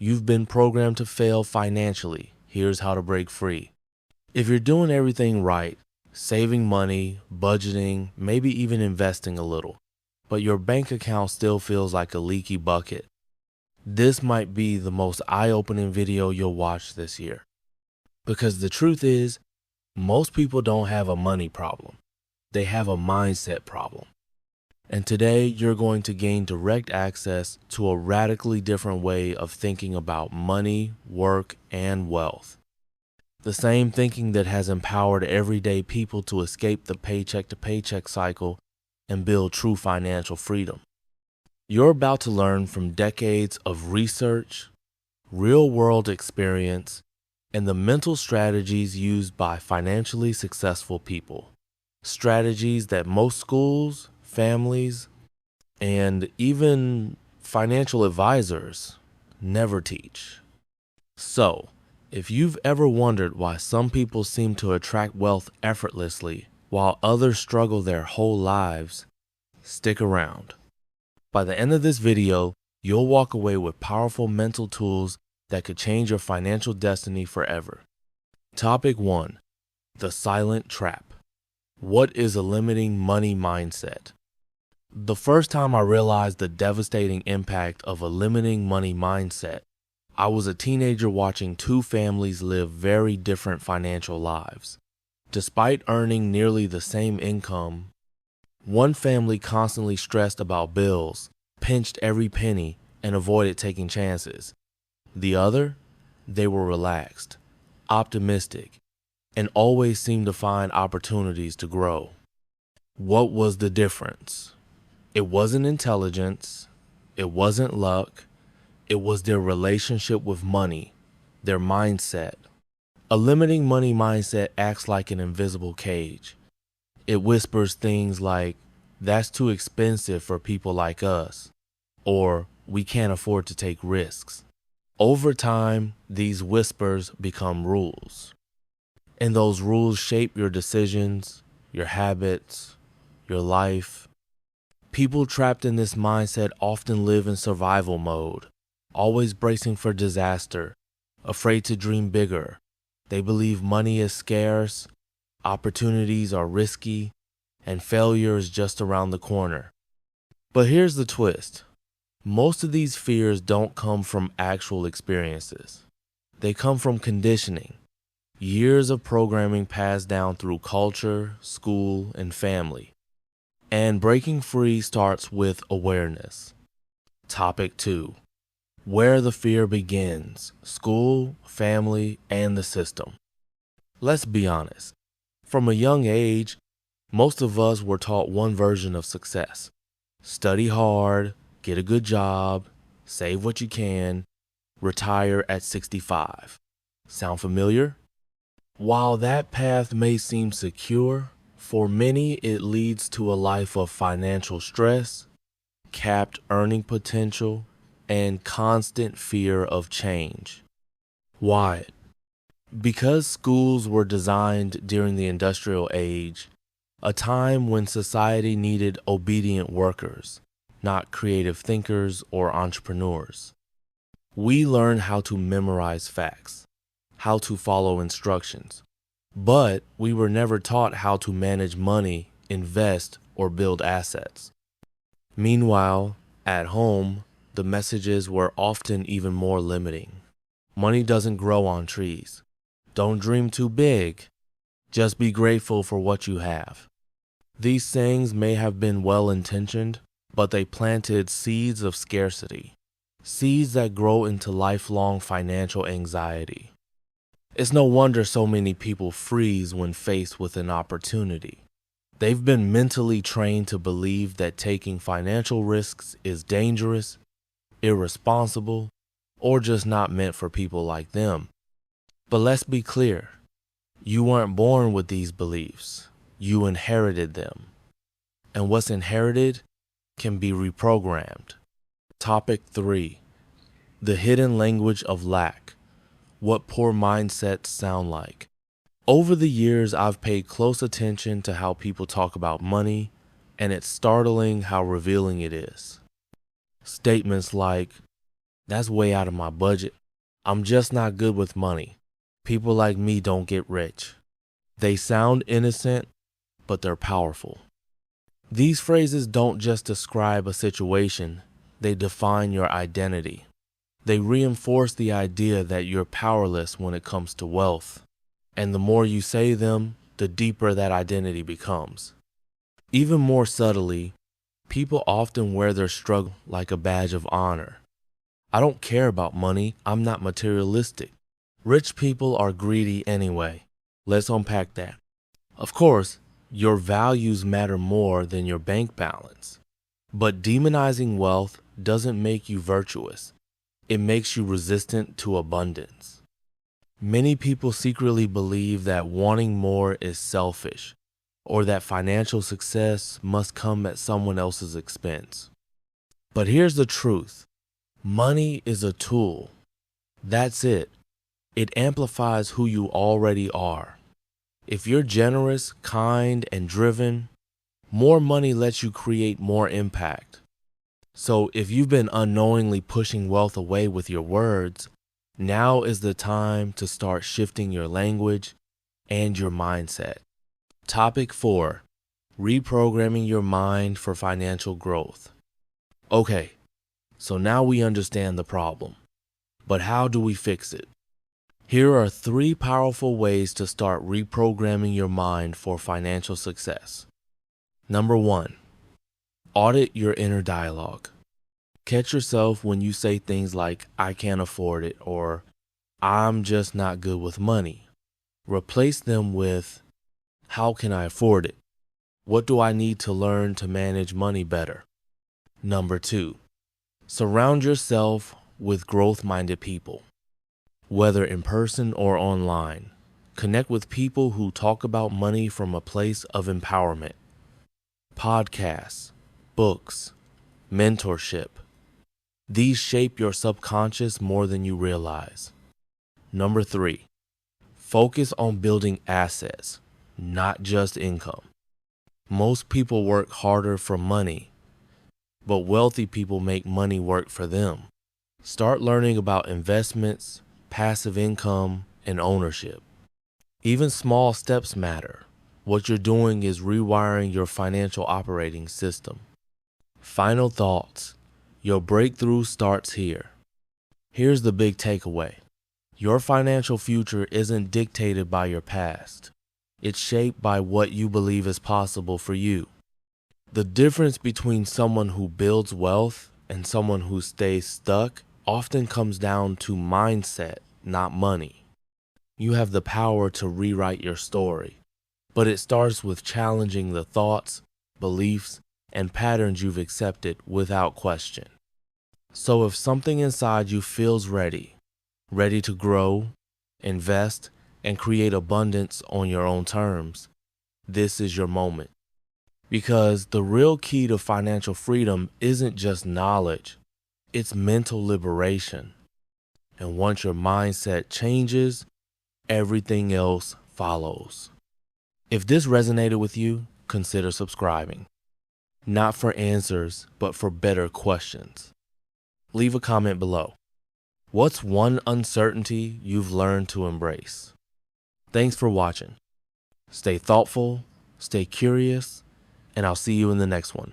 You've been programmed to fail financially. Here's how to break free. If you're doing everything right, saving money, budgeting, maybe even investing a little, but your bank account still feels like a leaky bucket, this might be the most eye-opening video you'll watch this year. Because the truth is, most people don't have a money problem. They have a mindset problem. And today, you're going to gain direct access to a radically different way of thinking about money, work, and wealth. The same thinking that has empowered everyday people to escape the paycheck-to-paycheck cycle and build true financial freedom. You're about to learn from decades of research, real-world experience, and the mental strategies used by financially successful people. Strategies that most schools, families, and even financial advisors never teach. So, if you've ever wondered why some people seem to attract wealth effortlessly while others struggle their whole lives, stick around. By the end of this video, you'll walk away with powerful mental tools that could change your financial destiny forever. Topic 1. The silent trap. What is a limiting money mindset? The first time I realized the devastating impact of a limiting money mindset, I was a teenager watching two families live very different financial lives. Despite earning nearly the same income, one family constantly stressed about bills, pinched every penny, and avoided taking chances. The other, they were relaxed, optimistic, and always seemed to find opportunities to grow. What was the difference? It wasn't intelligence, it wasn't luck, it was their relationship with money, their mindset. A limiting money mindset acts like an invisible cage. It whispers things like, "That's too expensive for people like us," or "We can't afford to take risks." Over time, these whispers become rules. And those rules shape your decisions, your habits, your life. People trapped in this mindset often live in survival mode, always bracing for disaster, afraid to dream bigger. They believe money is scarce, opportunities are risky, and failure is just around the corner. But here's the twist. Most of these fears don't come from actual experiences. They come from conditioning, years of programming passed down through culture, school, and family. And breaking free starts with awareness. Topic 2. Where the fear begins: school, family, and the system. Let's be honest. From a young age, most of us were taught one version of success. Study hard, get a good job, save what you can, retire at 65. Sound familiar? While that path may seem secure, for many it leads to a life of financial stress, capped earning potential, and constant fear of change. Why? Because schools were designed during the industrial age, a time when society needed obedient workers, not creative thinkers or entrepreneurs. We learn how to memorize facts, how to follow instructions, but we were never taught how to manage money, invest, or build assets. Meanwhile, at home, the messages were often even more limiting. Money doesn't grow on trees. Don't dream too big. Just be grateful for what you have. These sayings may have been well-intentioned, but they planted seeds of scarcity, seeds that grow into lifelong financial anxiety. It's no wonder so many people freeze when faced with an opportunity. They've been mentally trained to believe that taking financial risks is dangerous, irresponsible, or just not meant for people like them. But let's be clear, you weren't born with these beliefs. You inherited them. And what's inherited can be reprogrammed. Topic 3. The hidden language of lack. What poor mindsets sound like. Over the years, I've paid close attention to how people talk about money, and it's startling how revealing it is. Statements like, That's way out of my budget. I'm just not good with money. People like me don't get rich. They sound innocent, but they're powerful. These phrases don't just describe a situation, they define your identity. They reinforce the idea that you're powerless when it comes to wealth. And the more you say them, the deeper that identity becomes. Even more subtly, people often wear their struggle like a badge of honor. I don't care about money, I'm not materialistic. Rich people are greedy anyway. Let's unpack that. Of course, your values matter more than your bank balance. But demonizing wealth doesn't make you virtuous. It makes you resistant to abundance. Many people secretly believe that wanting more is selfish, or that financial success must come at someone else's expense. But here's the truth. Money is a tool. That's it. It amplifies who you already are. If you're generous, kind, and driven, more money lets you create more impact. So if you've been unknowingly pushing wealth away with your words, now is the time to start shifting your language and your mindset. Topic 4. Reprogramming your mind for financial growth. Okay, so now we understand the problem. But how do we fix it? Here are 3 powerful ways to start reprogramming your mind for financial success. Number 1. Audit your inner dialogue. Catch yourself when you say things like, I can't afford it, or I'm just not good with money. Replace them with, how can I afford it? What do I need to learn to manage money better? Number 2. Surround yourself with growth-minded people. Whether in person or online, connect with people who talk about money from a place of empowerment. Podcasts, books, mentorship. These shape your subconscious more than you realize. Number 3, focus on building assets, not just income. Most people work harder for money, but wealthy people make money work for them. Start learning about investments, passive income, and ownership. Even small steps matter. What you're doing is rewiring your financial operating system. Final thoughts. Your breakthrough starts here. Here's the big takeaway. Your financial future isn't dictated by your past. It's shaped by what you believe is possible for you. The difference between someone who builds wealth and someone who stays stuck often comes down to mindset, not money. You have the power to rewrite your story, but it starts with challenging the thoughts, beliefs, and patterns you've accepted without question. So if something inside you feels ready to grow, invest, and create abundance on your own terms, this is your moment. Because the real key to financial freedom isn't just knowledge, it's mental liberation. And once your mindset changes, everything else follows. If this resonated with you, consider subscribing. Not for answers, but for better questions. Leave a comment below. What's one uncertainty you've learned to embrace? Thanks for watching. Stay thoughtful, stay curious, and I'll see you in the next one.